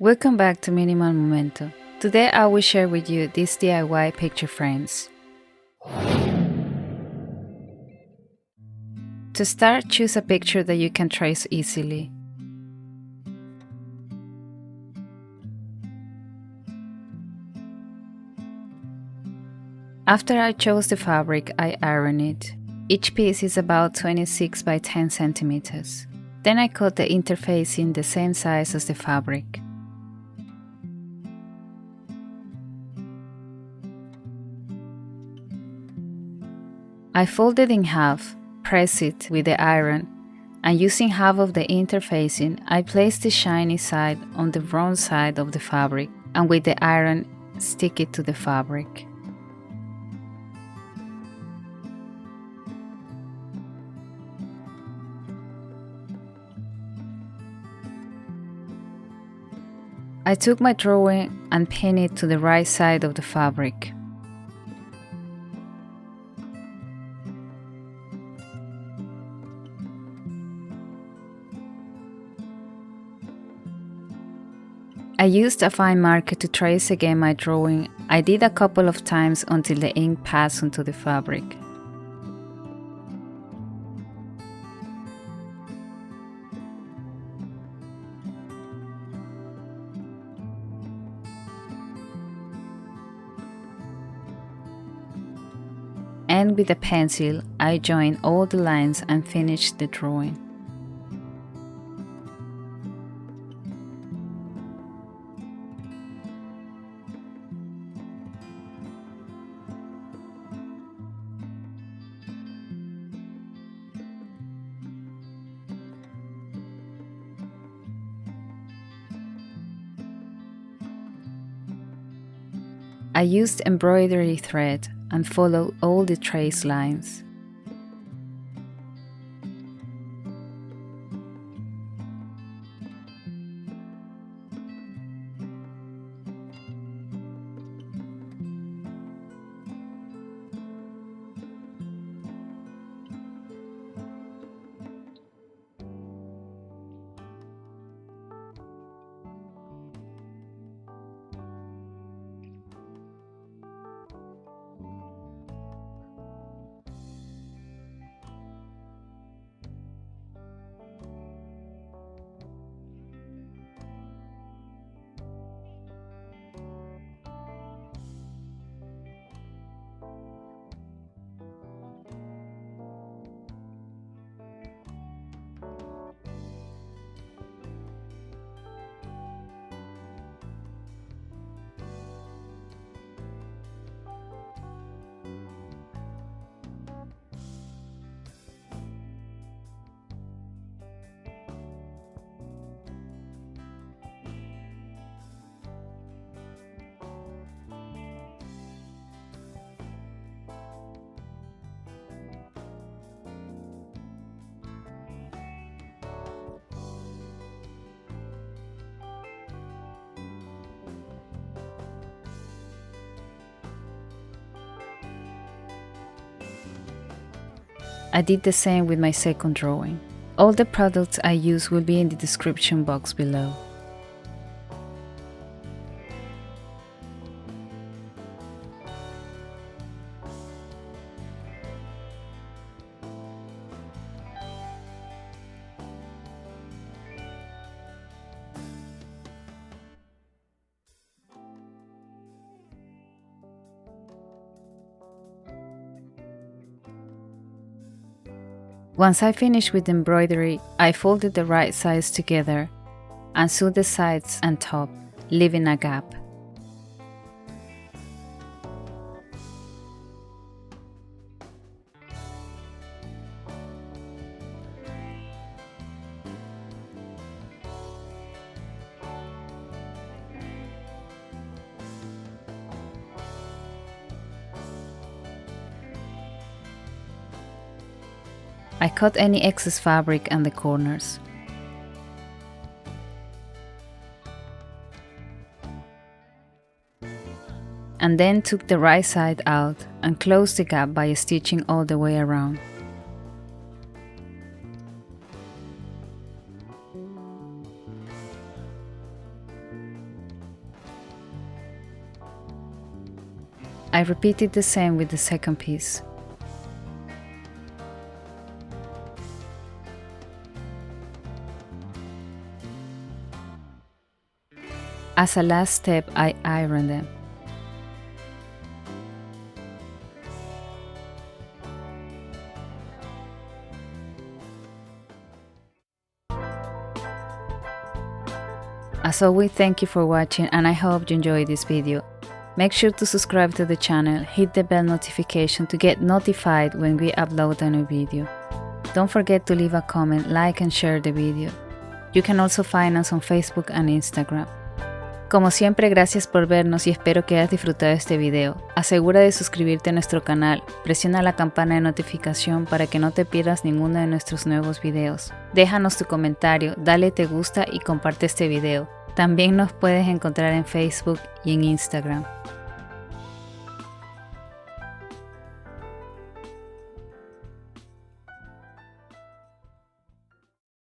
Welcome back to Minimal Momento. Today I will share with you these DIY picture frames. To start, choose a picture that you can trace easily. After I chose the fabric, I iron it. Each piece is about 26 by 10 centimeters. Then I cut the interfacing the same size as the fabric. I fold it in half, press it with the iron, and using half of the interfacing, I place the shiny side on the wrong side of the fabric, and with the iron, stick it to the fabric. I took my drawing and pinned it to the right side of the fabric. I used a fine marker to trace again my drawing. I did a couple of times until the ink passed onto the fabric. And with a pencil, I joined all the lines and finished the drawing. I used embroidery thread and followed all the trace lines. I did the same with my second drawing. All the products I use will be in the description box below. Once I finished with the embroidery, I folded the right sides together and sewed the sides and top, leaving a gap. I cut any excess fabric and the corners. And then took the right side out and closed the gap by stitching all the way around. I repeated the same with the second piece. As a last step, I iron them. As always, thank you for watching and I hope you enjoyed this video. Make sure to subscribe to the channel, hit the bell notification to get notified when we upload a new video. Don't forget to leave a comment, like and share the video. You can also find us on Facebook and Instagram. Como siempre, gracias por vernos y espero que hayas disfrutado este video. Asegura de suscribirte a nuestro canal, presiona la campana de notificación para que no te pierdas ninguno de nuestros nuevos videos. Déjanos tu comentario, dale te gusta y comparte este video. También nos puedes encontrar en Facebook y en Instagram.